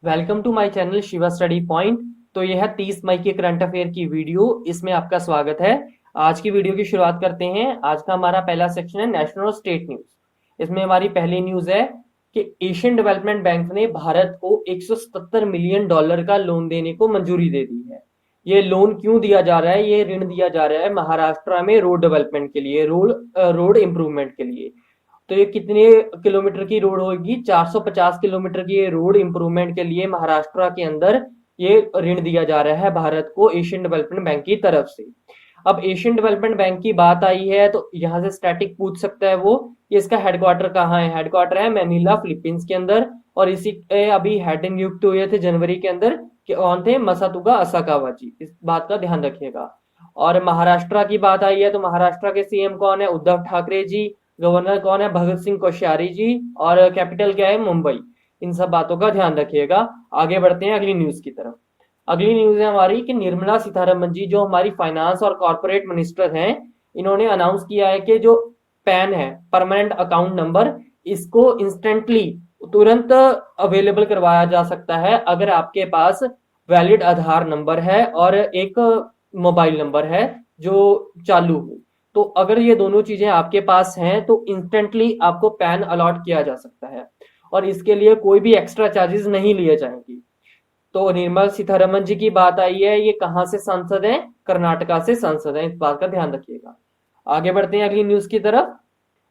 Welcome to my channel Shiva study point. तो यह है 30 मई के करंट अफेयर की वीडियो। इसमें आपका स्वागत है। आज की वीडियो की शुरुआत करते हैं। आज का हमारा पहला सेक्शन है नेशनल और स्टेट न्यूज। इसमें हमारी पहली न्यूज है कि एशियन डेवलपमेंट बैंक ने भारत को $177 मिलियन का लोन देने को मंजूरी दे दी है। ये लोन क्यों दिया जा रहा है? ये ऋण दिया जा रहा है महाराष्ट्र में रोड डेवलपमेंट के लिए, रोड इंप्रूवमेंट के लिए। तो ये कितने किलोमीटर की रोड होगी? 450 किलोमीटर की ये रोड इंप्रूवमेंट के लिए महाराष्ट्र के अंदर ये ऋण दिया जा रहा है भारत को एशियन डेवलपमेंट बैंक की तरफ से। अब एशियन डेवलपमेंट बैंक की बात आई है तो यहाँ से स्टैटिक पूछ सकता है वो कि इसका हेडक्वार्टर कहाँ है। हेडक्वार्टर है मैनीला, फिलीपींस के अंदर। और इसी के अभी हेड नियुक्त हुए थे जनवरी के अंदर, कि कौन थे? मसातुका असाकावा जी। इस बात का ध्यान रखिएगा। और महाराष्ट्र की बात आई है तो महाराष्ट्र के सीएम कौन है? उद्धव ठाकरे जी। गवर्नर कौन है? भगत सिंह कोश्यारी जी। और कैपिटल क्या है? मुंबई। इन सब बातों का ध्यान रखिएगा। आगे बढ़ते हैं अगली न्यूज की तरफ। अगली न्यूज है हमारी कि निर्मला सीतारमन जी, जो हमारी फाइनेंस और कॉर्पोरेट मिनिस्टर हैं, इन्होंने अनाउंस किया है कि जो पैन है, परमानेंट अकाउंट नंबर, इसको इंस्टेंटली, तुरंत अवेलेबल करवाया जा सकता है अगर आपके पास वैलिड आधार नंबर है और एक मोबाइल नंबर है जो चालू हो। तो अगर ये दोनों चीजें आपके पास हैं तो इंस्टेंटली आपको पैन अलॉट किया जा सकता है और इसके लिए कोई भी एक्स्ट्रा चार्जेस नहीं लिए जाएंगे। तो निर्मला सीतारमन जी की बात आई है, ये कहाँ से सांसद है? कर्नाटका से सांसद है। इस बात का ध्यान रखिएगा। आगे बढ़ते हैं अगली न्यूज की तरफ।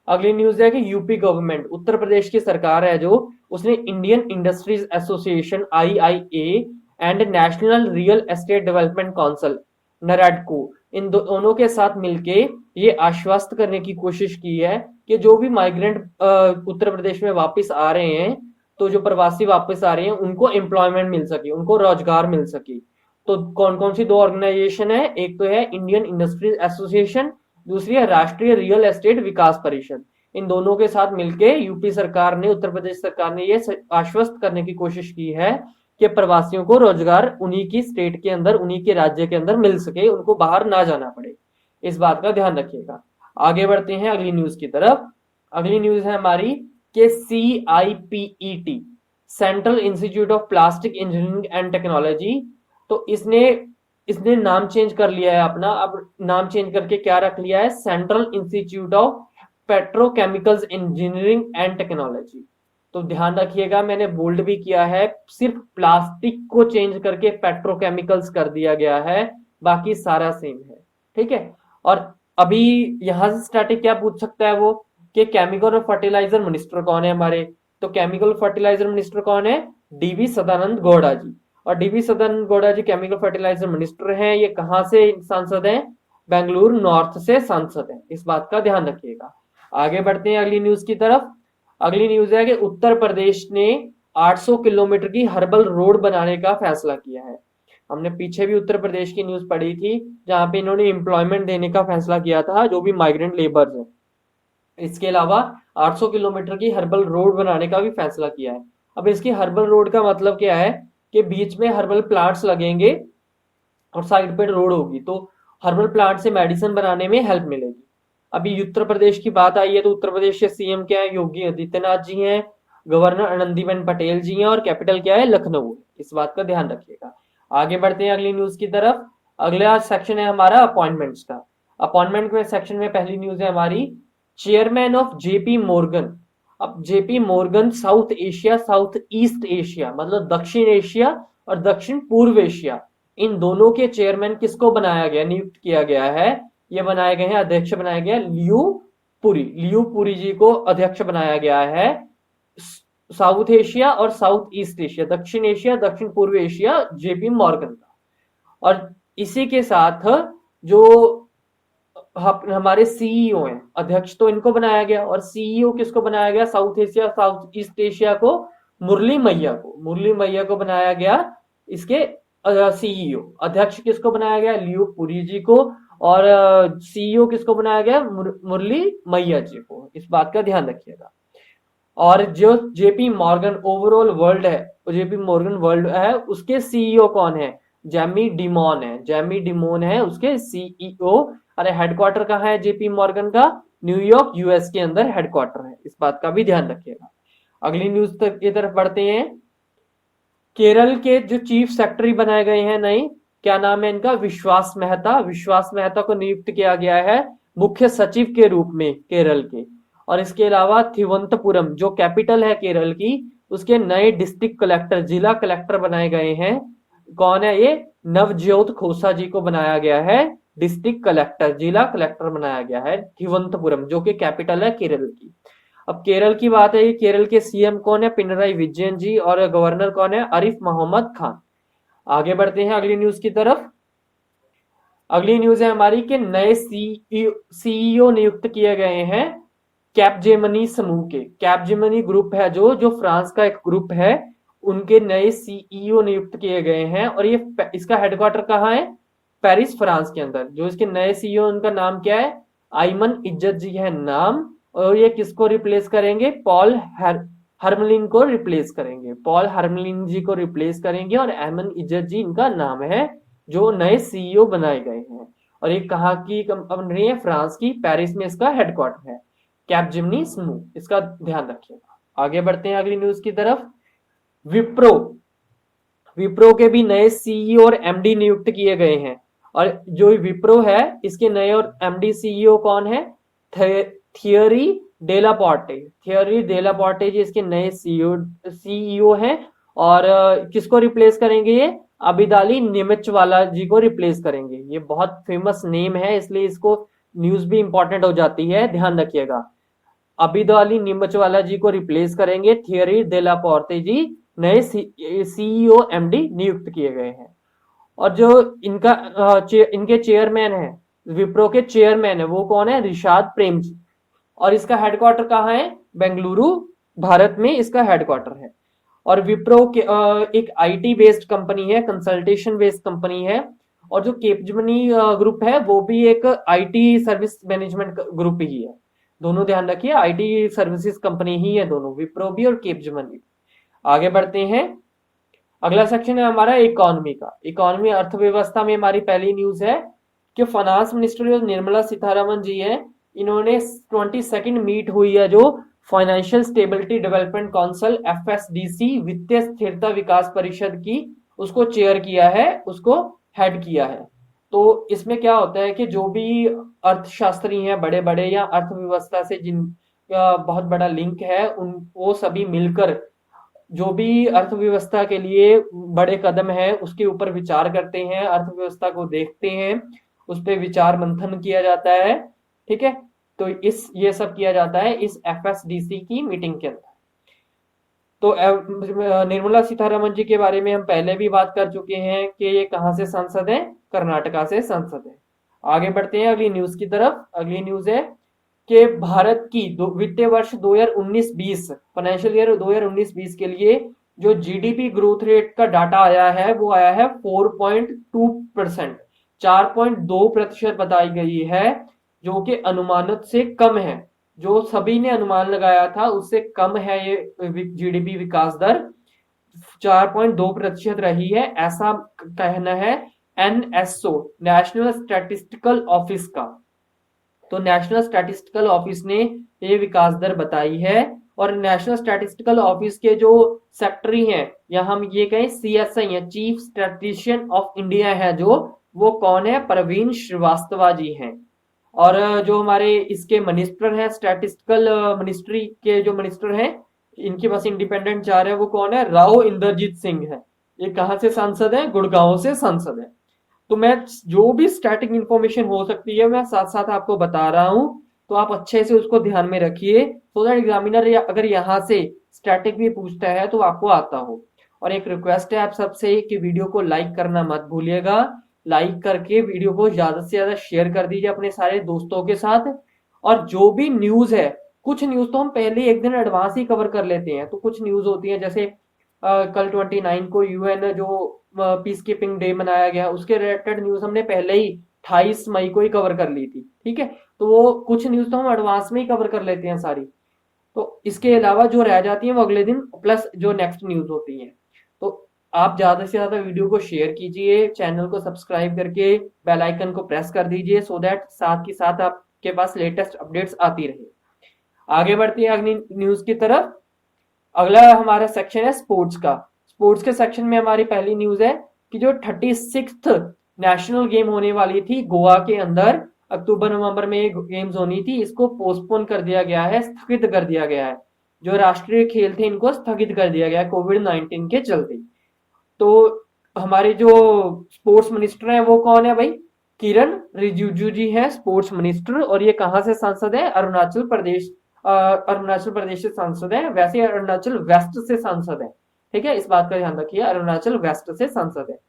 अगली न्यूज है कि यूपी गवर्नमेंट, उत्तर प्रदेश की सरकार है जो, उसने Indian industries association I I A and national real estate development council NAREDCO, इन दोनों के साथ मिलके ये आश्वस्त करने की कोशिश की है कि जो भी माइग्रेंट उत्तर प्रदेश में वापस आ रहे हैं, तो जो प्रवासी वापस आ रहे हैं उनको एम्प्लॉयमेंट मिल सके, उनको रोजगार मिल सके। तो कौन कौन सी दो ऑर्गेनाइजेशन है? एक तो है इंडियन इंडस्ट्रीज एसोसिएशन, दूसरी है राष्ट्रीय रियल एस्टेट विकास परिषद। इन दोनों के साथ मिलके यूपी सरकार ने, उत्तर प्रदेश सरकार ने ये आश्वस्त करने की कोशिश की है कि प्रवासियों को रोजगार उन्हीं की स्टेट के अंदर, उन्हीं के राज्य के अंदर मिल सके, उनको बाहर ना जाना पड़े। इस बात का ध्यान रखिएगा। आगे बढ़ते हैं अगली न्यूज की तरफ। अगली न्यूज है हमारी कि CIPET, central institute of plastic engineering and technology, तो इसने इसने नाम चेंज कर लिया है अपना। अब नाम चेंज करके क्या रख लिया है? Central institute of petrochemicals engineering and technology. तो ध्यान रखिएगा, मैंने बोल्ड भी किया है, सिर्फ प्लास्टिक को चेंज करके पेट्रोकेमिकल्स कर दिया गया है, बाकी सारा सेम है। ठीक है। और अभी यहां से स्टैटिक क्या पूछ सकता है वो, कि केमिकल और फर्टिलाइजर मिनिस्टर कौन है हमारे? तो केमिकल फर्टिलाइजर मिनिस्टर कौन है? डीवी सदानंद गौड़ा जी। और डीवी सदानंद गौड़ा जी केमिकल फर्टिलाइजर मिनिस्टर हैं। ये कहां से सांसद हैं? बेंगलुरु नॉर्थ से सांसद हैं। इस बात का ध्यान रखिएगा। आगे बढ़ते हैं अगली न्यूज की तरफ। अगली न्यूज है कि उत्तर प्रदेश ने 800 किलोमीटर की हर्बल रोड बनाने का फैसला किया है। हमने पीछे भी उत्तर प्रदेश की न्यूज पढ़ी थी, जहां पे इन्होंने एम्प्लॉयमेंट देने का फैसला किया था जो भी माइग्रेंट लेबर्स हैं। इसके अलावा 800 किलोमीटर की हर्बल रोड बनाने का भी फैसला किया है। अब इसकी हर्बल रोड का मतलब क्या है? कि बीच में हर्बल प्लांट्स लगेंगे और साइड पे रोड होगी, तो हर्बल प्लांट से मेडिसिन बनाने में हेल्प मिलेगी। अभी उत्तर प्रदेश की बात आई है तो उत्तर प्रदेश के सीएम क्या है? योगी आदित्यनाथ जी हैं। गवर्नर आनंदीबेन पटेल जी हैं और कैपिटल क्या है? लखनऊ। इस बात का ध्यान रखिएगा। आगे बढ़ते हैं अगली न्यूज की तरफ। अगला सेक्शन है हमारा अपॉइंटमेंट्स का। अपॉइंटमेंट में सेक्शन में पहली न्यूज है हमारी चेयरमैन ऑफ जेपी मोर्गन। अब JP Morgan south Asia, south east Asia मतलब दक्षिण एशिया और दक्षिण पूर्व एशिया, इन दोनों के चेयरमैन किसको बनाया गया, नियुक्त किया गया है? ये बनाए गए हैं, अध्यक्ष बनाया गया लियू पुरी। लियू पुरी जी को अध्यक्ष बनाया गया है साउथ एशिया और साउथ ईस्ट एशिया, दक्षिण एशिया, दक्षिण पूर्व एशिया, जेपी मॉर्गन का। और इसी के साथ जो हमारे सीईओ हैं, अध्यक्ष तो इनको बनाया गया, और सीईओ किसको बनाया गया? South Asia, south east Asia को मुरली मैया को, मुरली मैया को बनाया गया इसके सीईओ। अध्यक्ष किसको बनाया गया? लियू पुरी जी को। और सीईओ किसको बनाया गया? मुरली मैया जी को। इस बात का ध्यान रखिएगा। और जो जेपी मॉर्गन ओवरऑल वर्ल्ड है, जेपी मॉर्गन वर्ल्ड है, उसके सीईओ कौन है? जेमी डिमोन है। जेमी डिमोन है उसके सीईओ। अरे हेडक्वार्टर कहाँ है जेपी मॉर्गन का? न्यूयॉर्क यूएस के अंदर हेडक्वार्टर है। इस बात का भी ध्यान रखिएगा। अगली न्यूज की तरफ बढ़ते हैं। केरल के जो चीफ सेक्रेटरी बनाए गए हैं नए, क्या नाम है इनका, विश्वास मेहता। विश्वास मेहता को नियुक्त किया गया है मुख्य सचिव के रूप में केरल के। और इसके अलावा थिरुवनंतपुरम जो कैपिटल है केरल की, उसके नए डिस्ट्रिक्ट कलेक्टर, जिला कलेक्टर बनाए गए हैं। कौन है ये, नवज्योत खोसा जी को बनाया गया है डिस्ट्रिक्ट कलेक्टर, जिला कलेक्टर बनाया गया है थिरुवनंतपुरम, जो कि कैपिटल है केरल की। अब केरल की बात है, केरल के सीएम कौन है, पिनराई विजयन जी, और गवर्नर कौन है, आरिफ मोहम्मद खान। आगे बढ़ते हैं अगली न्यूज की तरफ। अगली न्यूज है हमारी कि नए सीईओ नियुक्त किए गए हैं कैपजेमनी समूह के। कैपजेमनी ग्रुप है जो जो फ्रांस का एक ग्रुप है, उनके नए सीईओ नियुक्त किए गए हैं। और ये इसका हेडक्वार्टर कहाँ है, पेरिस फ्रांस के अंदर। जो इसके नए सीईओ, उनका नाम क्या है, आइमन इज्जत जी है नाम। और ये किसको रिप्लेस करेंगे, पॉल हरमलिन को रिप्लेस करेंगे, पॉल हरमलिन जी को रिप्लेस करेंगे। और आइमन इज्जत जी इनका नाम है जो नए सीईओ बनाए गए हैं। और ये कहाँ की कंपनी है, फ्रांस की, पेरिस में इसका हेडक्वार्टर है कैपजेमनी समूह, इसका ध्यान रखिएगा। आगे बढ़ते हैं अगली न्यूज की तरफ। विप्रो, विप्रो के भी नए सीईओ और एमडी नियुक्त किए गए हैं। और जो विप्रो है, इसके नए और एमडी सीईओ कौन है, थियरी डेलापोर्टे। थियरी डेलापोर्टे जी इसके नए सीईओ हैं। और किसको रिप्लेस करेंगे ये, अबिदाली निमिचवाला जी को रिप्लेस करेंगे। ये बहुत फेमस नेम है, इसलिए इसको न्यूज भी इंपॉर्टेंट हो जाती है, ध्यान रखिएगा। अबिदाली निमिचवाला जी को रिप्लेस करेंगे थियरी डेलापोर्टे जी, नए सीईओ एमडी नियुक्त किए गए हैं। और जो इनका इनके चेयरमैन है, विप्रो के चेयरमैन है, वो कौन है, रिशाद प्रेम जी। और इसका हेडक्वार्टर कहाँ है, बेंगलुरु, भारत में इसका हेडक्वार्टर है। और विप्रो के एक आईटी बेस्ड कंपनी है, कंसल्टेशन बेस्ड कंपनी है। और जो केपजेमनी ग्रुप है वो भी एक आईटी सर्विस मैनेजमेंट ग्रुप ही है। दोनों ध्यान रखिए, आईटी सर्विसेज कंपनी ही है दोनों, विप्रो भी और केपजेमनी। आगे बढ़ते हैं, अगला सेक्शन है हमारा इकोनॉमी का। इकोनॉमी अर्थव्यवस्था में हमारी पहली न्यूज है कि फाइनेंस मिनिस्टर जो निर्मला सीतारमन जी है, इन्होंने 22nd मीट हुई है जो financial stability development council FSDC, वित्तीय स्थिरता विकास परिषद की, उसको चेयर किया है, उसको हेड किया है। तो इसमें क्या होता है कि जो भी अर्थशास्त्री हैं बड़े बड़े, या अर्थव्यवस्था से जिन बहुत बड़ा लिंक है, उन वो सभी मिलकर जो भी अर्थव्यवस्था के लिए बड़े कदम है उसके ऊपर विचार करते हैं, अर्थव्यवस्था को देखते हैं, उस पर विचार मंथन किया जाता है। ठीक है, तो ये सब किया जाता है इस एफएसडीसी की मीटिंग के अंदर। तो निर्मला सीतारमन जी के बारे में हम पहले भी बात कर चुके हैं कि ये कहाँ से सांसद है, कर्नाटका से सांसद है। आगे बढ़ते हैं अगली न्यूज की तरफ। अगली न्यूज है कि भारत की वित्तीय वर्ष 2019-20, फाइनेंशियल ईयर 2019-20 के लिए जो जीडीपी ग्रोथ रेट का डाटा आया है वो आया है 4.2%, 4.2% बताई गई है, जो कि अनुमानित से कम है। जो सभी ने अनुमान लगाया था उससे कम है ये जीडीपी विकास दर, 4.2% रही है, ऐसा कहना है एनएसओ, नेशनल स्टैटिस्टिकल ऑफिस का। तो नेशनल स्टैटिस्टिकल ऑफिस ने ये विकास दर बताई है। और नेशनल स्टैटिस्टिकल ऑफिस के जो सेक्रेटरी हैं, या हम ये कहें सीएसआई है, चीफ स्टैटिस्टिशियन ऑफ इंडिया है जो, वो कौन है, प्रवीण श्रीवास्तव जी हैं। और जो हमारे इसके मिनिस्टर हैं, स्टैटिस्टिकल मिनिस्ट्री के जो मिनिस्टर हैं, इनके पास इंडिपेंडेंट चार है, वो कौन है, राव इंद्रजीत सिंह है। ये कहाँ से सांसद है, गुड़गांव से सांसद है। तो मैं जो भी स्टैटिक इंफॉर्मेशन हो सकती है मैं साथ साथ आपको बता रहा हूं, तो आप अच्छे से उसको ध्यान में रखिए, सो दैट एग्जामिनर अगर यहाँ से स्टैटिक भी पूछता है तो आपको आता हो। और एक रिक्वेस्ट है आप सबसे कि वीडियो को लाइक करना मत भूलिएगा, लाइक करके वीडियो को ज्यादा से ज्यादा शेयर कर दीजिए अपने सारे दोस्तों के साथ। और जो भी न्यूज है, कुछ न्यूज तो हम पहले एक दिन एडवांस ही कवर कर लेते हैं, तो कुछ न्यूज होती है जैसे कल 29 को यूएन जो पीस कीपिंग डे मनाया गया, उसके रिलेटेड न्यूज हमने पहले ही 28 मई को ही कवर कर ली थी। ठीक है, तो वो कुछ न्यूज तो हम एडवांस में ही कवर कर लेते हैं सारी, तो इसके अलावा जो रह जाती है वो अगले दिन, प्लस जो नेक्स्ट न्यूज होती है। तो आप ज्यादा से ज्यादा वीडियो को शेयर कीजिए, चैनल को सब्सक्राइब करके बेल आइकन को प्रेस कर दीजिए, सो दैट साथ के साथ आपके पास लेटेस्ट अपडेट्स आती रहे। आगे बढ़ते हैं अगली न्यूज की तरफ। अगला हमारा सेक्शन है स्पोर्ट्स का। स्पोर्ट्स के सेक्शन में हमारी पहली न्यूज है कि जो 36th नेशनल गेम होने वाली थी गोवा के अंदर, अक्टूबर नवंबर में ये गेम्स होनी थी, इसको पोस्टपोन कर दिया गया है, स्थगित कर दिया गया है। जो राष्ट्रीय खेल थे इनको स्थगित कर दिया गया है कोविड-19 के चलते। तो हमारे जो स्पोर्ट्स मिनिस्टर है वो कौन है भाई? किरण रिजिजू जी है स्पोर्ट्स मिनिस्टर, और ये कहाँ से सांसद है? अरुणाचल प्रदेश, अरुणाचल प्रदेश से सांसद है। वैसे अरुणाचल वेस्ट से सांसद है, ठीक है, इस बात का ध्यान रखिए, अरुणाचल वेस्ट से सांसद है।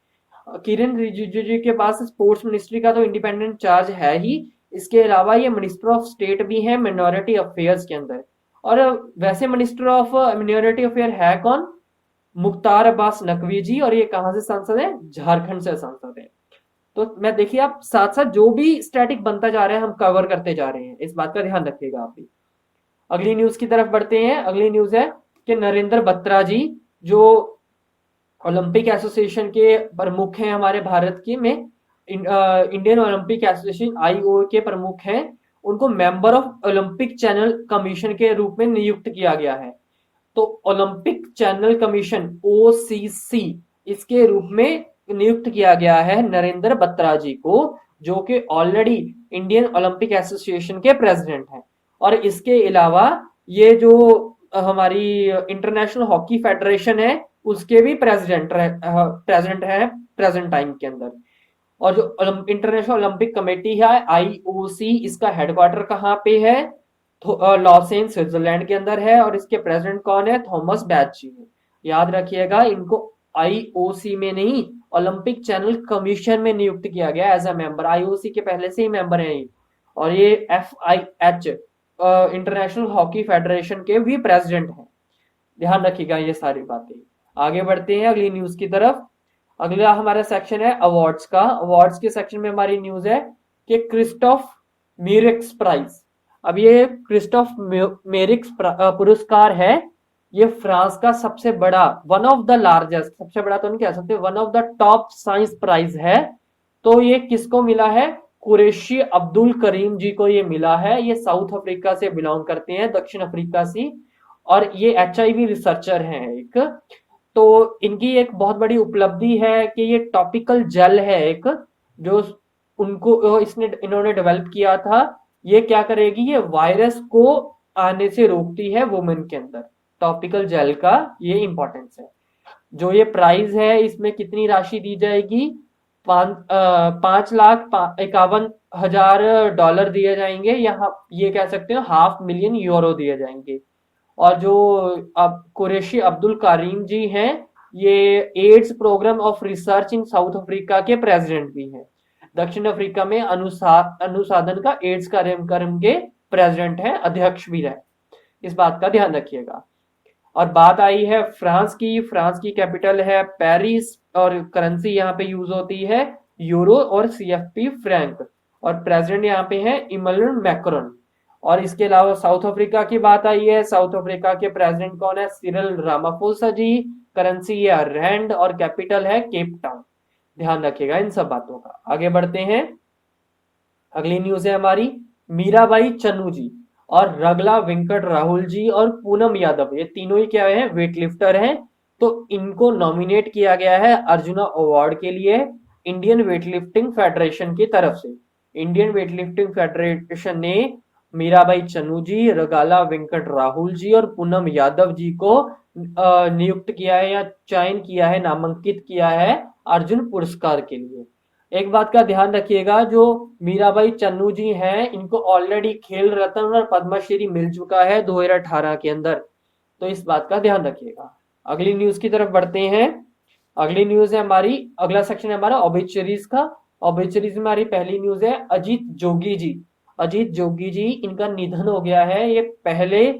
किरण रिजिजू जी के पास स्पोर्ट्स मिनिस्ट्री का तो इंडिपेंडेंट चार्ज है ही, इसके अलावा ये मिनिस्टर ऑफ स्टेट भी है मिनोरिटी अफेयर्स के अंदर। और वैसे मिनिस्टर ऑफ मिनोरिटी अफेयर है कौन? मुख्तार अब्बास नकवी जी, और ये कहां से सांसद है? झारखंड से सांसद है। तो मैं देखिए आप साथ साथ जो भी स्टैटिक बनता जा रहा है हम कवर करते जा रहे हैं, इस बात का ध्यान रखिएगा आप भी। अगली न्यूज की तरफ बढ़ते हैं। अगली न्यूज है कि नरेंद्र बत्रा जी जो ओलंपिक एसोसिएशन के प्रमुख हैं हमारे भारत के में, इंडियन ओलंपिक एसोसिएशन आईओए के प्रमुख हैं, उनको member of Olympic channel commission के रूप में नियुक्त किया गया है। तो ओलंपिक चैनल कमीशन ओसीसी इसके रूप में नियुक्त किया गया है नरेंद्र बत्रा जी को, जो कि ऑलरेडी इंडियन ओलंपिक एसोसिएशन के प्रेसिडेंट हैं। और इसके अलावा ये जो हमारी इंटरनेशनल हॉकी फेडरेशन है उसके भी प्रेसिडेंट है प्रेजेंट टाइम के अंदर। और जो इंटरनेशनल ओलंपिक कमेटी है आईओसी, इसका हेडक्वार्टर कहाँ पे है? लॉसेन स्विट्जरलैंड के अंदर है, और इसके प्रेसिडेंट कौन है? थॉमस बैच जी है। याद रखिएगा, इनको आईओसी में नहीं ओलंपिक चैनल कमीशन में नियुक्त किया गया एज अ मेंबर। आईओसी के पहले से ही मेंबर हैं, और ये एफआईएच इंटरनेशनल हॉकी फेडरेशन के भी प्रेसिडेंट हैं। ध्यान रखिएगा ये सारी बातें। आगे बढ़ते हैं अगली न्यूज की तरफ। अगला हमारा सेक्शन है अवार्ड्स का। अवार्ड्स के सेक्शन में हमारी न्यूज है कि क्रिस्टोफ मेरिक्स प्राइज। अब ये क्रिस्टोफ मेरिक्स पुरस्कार है, ये फ्रांस का सबसे बड़ा, वन ऑफ द लार्जेस्ट, सबसे बड़ा तो नहीं कह सकते, one of the top science prize है। तो ये किसको मिला है? कुरैशी अब्दुल करीम जी को ये मिला है। ये साउथ अफ्रीका से बिलोंग करते हैं, दक्षिण अफ्रीका से, और ये एचआईवी रिसर्चर हैं एक। तो इनकी एक बहुत बड़ी उपलब्धि है कि ये टॉपिकल जेल है एक, जो उनको इन्होंने डेवलप किया था। ये क्या करेगी? ये वायरस को आने से रोकती है वुमेन के अंदर। टॉपिकल जेल का ये इंपॉर्टेंस है। जो ये प्राइज है इसमें कितनी राशि दी जाएगी? 5,51,000 दिए जाएंगे, यहाँ ये कह सकते हो €500,000 दिए जाएंगे। और जो अब कुरैशी अब्दुल करीम जी हैं, ये AIDS programme of research in South Africa के प्रेसिडेंट भी हैं। दक्षिण अफ्रीका में अनुसाधन का एड्स कार्यक्रम के प्रेसिडेंट हैं, अध्यक्ष भी रहे, इस बात का ध्यान रखिएगा। और बात आई है फ्रांस की। फ्रांस की कैपिटल है पेरिस, और करेंसी यहाँ पे यूज होती है यूरो और सीएफपी फ्रैंक, और प्रेसिडेंट यहाँ पे है इमैनुअल मैक्रोन। और इसके अलावा साउथ अफ्रीका की बात आई है। साउथ अफ्रीका के प्रेसिडेंट कौन है? सिरिल रामाफोसा जी। करेंसी है रैंड, और कैपिटल है केप टाउन। ध्यान रखिएगा इन सब बातों का। आगे बढ़ते हैं। अगली न्यूज है हमारी मीराबाई चन्नू जी और रगला वेंकट राहुल जी और पूनम यादव, ये तीनों ही क्या है? वेटलिफ्टर हैं। तो इनको नॉमिनेट किया गया है अर्जुना अवार्ड के लिए इंडियन वेटलिफ्टिंग फेडरेशन की तरफ से। इंडियन वेटलिफ्टिंग फेडरेशन ने मीराबाई चन्नू जी, रगाला वेंकट राहुल जी और पूनम यादव जी को नियुक्त किया है या चयन किया है, नामांकित किया है अर्जुन पुरस्कार के लिए। एक बात का ध्यान रखिएगा, जो मीराबाई चन्नू जी हैं इनको ऑलरेडी खेल रत्न और पद्मश्री मिल चुका है 2018 के अंदर, तो इस बात का ध्यान रखिएगा। अगली न्यूज की तरफ बढ़ते हैं। अगली न्यूज है हमारी, अगला सेक्शन है हमारा ओबेचुरीज का। ओबेचुरीज में हमारी पहली न्यूज है अजीत जोगी जी। अजीत जोगी जी, इनका निधन हो गया है। ये पहले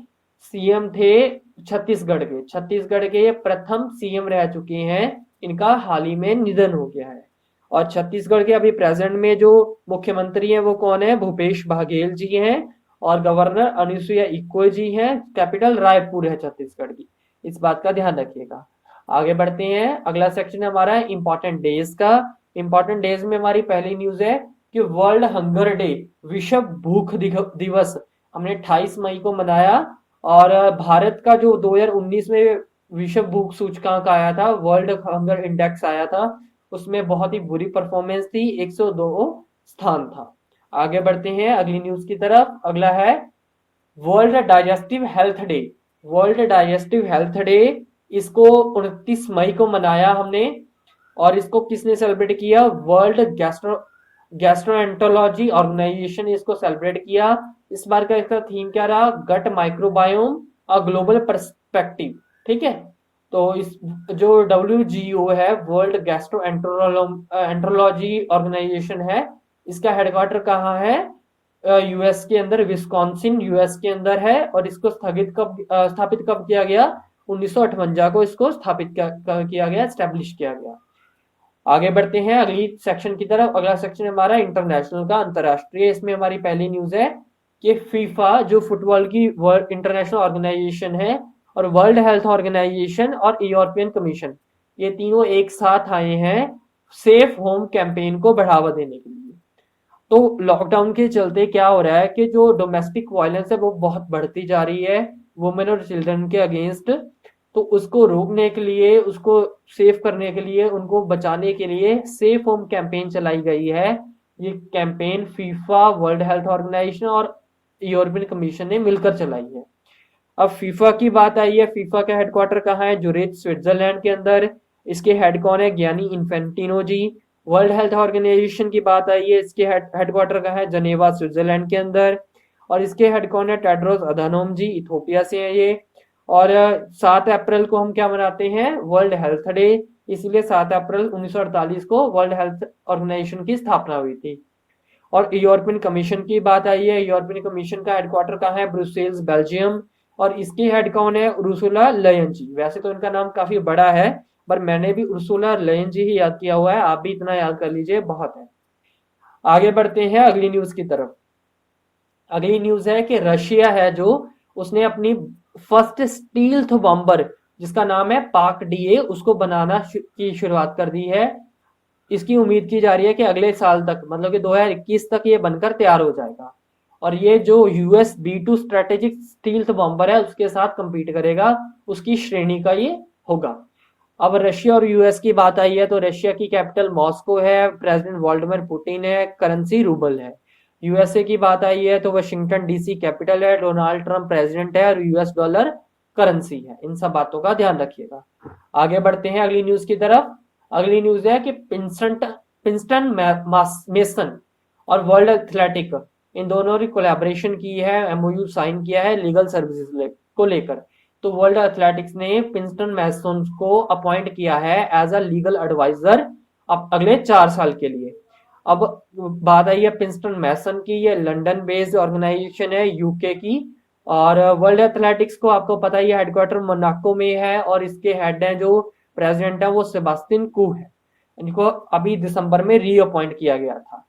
सीएम थे छत्तीसगढ़ के ये प्रथम सीएम रह चुके हैं। इनका हाल ही में निधन हो गया है। और छत्तीसगढ़ के अभी प्रेजेंट में जो मुख्यमंत्री हैं वो कौन है? भूपेश बघेल जी हैं, और गवर्नर अनुसुईया उइके जी हैं। कैपिटल रायपुर है छत्तीसगढ़ की, इस बात का ध्यान रखिएगा। आगे बढ़ते हैं। अगला सेक्शन है हमारा इंपॉर्टेंट डेज का। इंपॉर्टेंट डेज में हमारी पहली न्यूज है कि वर्ल्ड हंगर डे, विश्व भूख दिवस हमने 28 मई को मनाया। और भारत का जो 2019 में विश्व भूख सूचकांक आया था, वर्ल्ड हंगर इंडेक्स आया था, उसमें बहुत ही बुरी परफॉर्मेंस थी, 102 स्थान था। आगे बढ़ते हैं अगली न्यूज की तरफ। अगला है world digestive health day. World digestive health day, इसको 29 मई को मनाया हमने, और इसको किसने सेलिब्रेट किया? वर्ल्ड गैस्ट्रोएंटरोलॉजी ऑर्गेनाइजेशन ने इसको सेलिब्रेट किया। इस बार का इसका थीम क्या रहा? Gut microbiome a global perspective. ठीक है, तो इस जो WGO है, वर्ल्ड गैस्ट्रोएंटरोलॉजी ऑर्गेनाइजेशन है, इसका हेडक्वार्टर कहाँ है? यूएस के अंदर, विस्कॉन्सिन यूएस के अंदर है। और इसको स्थापित कब किया गया? 1958 को इसको स्थापित किया गया, एस्टेब्लिश किया गया। आगे बढ़ते हैं अगली सेक्शन की तरफ। अगला सेक्शन हमारा इंटरनेशनल का, अंतरराष्ट्रीय। इसमें हमारी पहली न्यूज है कि फीफा, जो फुटबॉल की वर्ल्ड इंटरनेशनल ऑर्गेनाइजेशन है, और वर्ल्ड हेल्थ ऑर्गेनाइजेशन और यूरोपियन कमीशन, ये तीनों एक साथ आए हैं सेफ होम कैंपेन को बढ़ावा देने के लिए। तो लॉकडाउन के चलते क्या हो रहा है कि जो डोमेस्टिक वायलेंस है वो बहुत बढ़ती जा रही है वुमेन और चिल्ड्रन के अगेंस्ट। तो उसको रोकने के लिए, उसको सेफ करने के लिए, उनको बचाने के लिए सेफ होम कैंपेन चलाई गई है। ये campaign FIFA, World Health Organization और यूरोपियन कमीशन ने मिलकर चलाई है। अब फीफा की बात आई है। फीफा का हेडक्वार्टर कहाँ है? जुरिच, स्विट्जरलैंड के अंदर। इसके हेड कौन है? गियानी इन्फेंटिनो जी। वर्ल्ड हेल्थ ऑर्गेनाइजेशन की बात आई है, इसके हेडक्वार्टर कहाँ है? जनेवा, स्विट्जरलैंड के अंदर। और इसके हेड कौन है? टेड्रोस अधानोम जी, इथोपिया से है ये। और 7 अप्रैल को हम क्या मनाते हैं? World health day. इसलिए 7 अप्रैल 1948 को वर्ल्ड हेल्थ ऑर्गेनाइजेशन की स्थापना हुई थी। और यूरोपियन कमीशन की बात आई है। यूरोपियन कमीशन का हेडक्वार्टर कहाँ है? Brussels, Belgium. और इसके हेड कौन है? उर्सुला लेयन जी। वैसे तो इनका नाम काफी बड़ा है, पर मैंने भी उर्सुला लेयन जी ही याद किया हुआ है, आप भी इतना याद कर लीजिए, बहुत है। आगे बढ़ते हैं अगली न्यूज की तरफ। अगली न्यूज है कि रशिया है जो, उसने अपनी फर्स्ट स्टील्थ बॉम्बर, जिसका नाम है पाक डीए, उसको बनाना की शुरुआत कर दी है। इसकी उम्मीद की जा रही है कि अगले साल तक, मतलब कि 2021 तक ये बनकर तैयार हो जाएगा। और ये जो US B2 strategic stealth bomber है, उसके साथ कंपीट करेगा, उसकी श्रेणी का ये होगा। अब रशिया और यूएस की बात आई है, तो रशिया की कैपिटल मॉस्को है, प्रेसिडेंट व्लादिमीर पुतिन है, करेंसी रूबल है। यूएसए की बात आई है तो वाशिंगटन DC कैपिटल है, डोनाल्ड ट्रंप प्रेसिडेंट है, और US डॉलर करेंसी है। इन सब बातों का ध्यान रखिएगा। आगे बढ़ते हैं अगली न्यूज की तरफ। अगली न्यूज है कि प्रिंसटन मेसन और वर्ल्ड एथलेटिक, इन दोनों ने कोलैबोरेशन की है, MOU साइन किया है लीगल सर्विसेज को लेकर। तो वर्ल्ड एथलेटिक्स ने प्रिंसटन मैसन को अपॉइंट किया है एज अ लीगल एडवाइजर अब अगले 4 साल के लिए। अब बात आई है प्रिंसटन मैसन की, ये लंदन बेस्ड ऑर्गेनाइजेशन है, UK की। और वर्ल्ड एथलेटिक्स को आपको पता ही है, हेडक्वार्टर मोनाको में है, और इसके हेड हैं जो प्रेसिडेंट है वो सेबास्टियन कू है। इनको अभी दिसंबर में रीअपॉइंट किया गया था।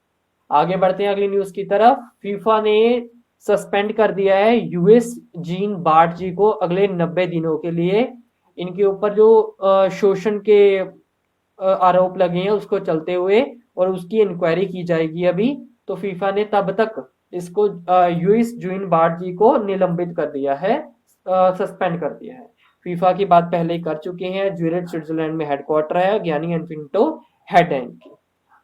आगे बढ़ते हैं अगली न्यूज की तरफ। फीफा ने सस्पेंड कर दिया है US जीन बार्ट जी को अगले 90 दिनों के लिए। इनके ऊपर जो शोषण के आरोप लगे हैं उसको चलते हुए, और उसकी इंक्वायरी की जाएगी अभी। तो फीफा ने तब तक इसको US जीन बार्ट जी को निलंबित कर दिया है, सस्पेंड कर दिया है। फीफा की बात पहले ही कर चुके हैं। ज्यूरिच स्विट्जरलैंड में हेडक्वार्टर है, गियानी इन्फेंटिनो हेड है इनकी।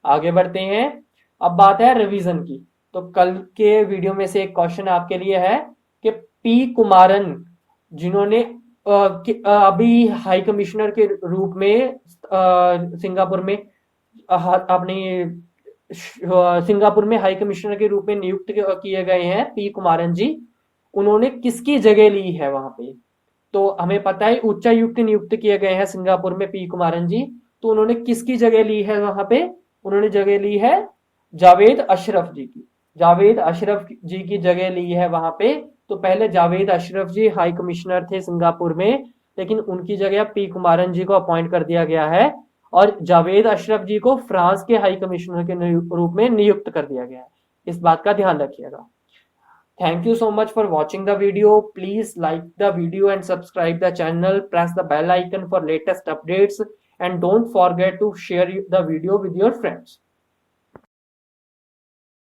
आगे बढ़ते हैं। अब बात है रिवीजन की। तो कल के वीडियो में से एक क्वेश्चन आपके लिए है कि P कुमारन, जिन्होंने अभी हाई कमिश्नर के रूप में सिंगापुर में अपनी सिंगापुर में हाई कमिश्नर के रूप में नियुक्त किए गए हैं P कुमारन जी, उन्होंने किसकी जगह ली है वहां पे? तो हमें पता है उच्चायुक्त नियुक्त किए गए हैं सिंगापुर में P कुमारन जी। तो उन्होंने किसकी जगह ली है वहां पे? उन्होंने जगह ली है जावेद अशरफ जी की। जावेद अशरफ जी की जगह ली है वहां पे। तो पहले जावेद अशरफ जी हाई कमिश्नर थे सिंगापुर में, लेकिन उनकी जगह P कुमारन जी को अपॉइंट कर दिया गया है, और जावेद अशरफ जी को फ्रांस के हाई कमिश्नर के रूप में नियुक्त कर दिया गया है। इस बात का ध्यान रखिएगा। Thank you so much for watching the video. Please like the video and subscribe the channel. Press the bell icon for latest updates, and don't forget to share the video with your friends.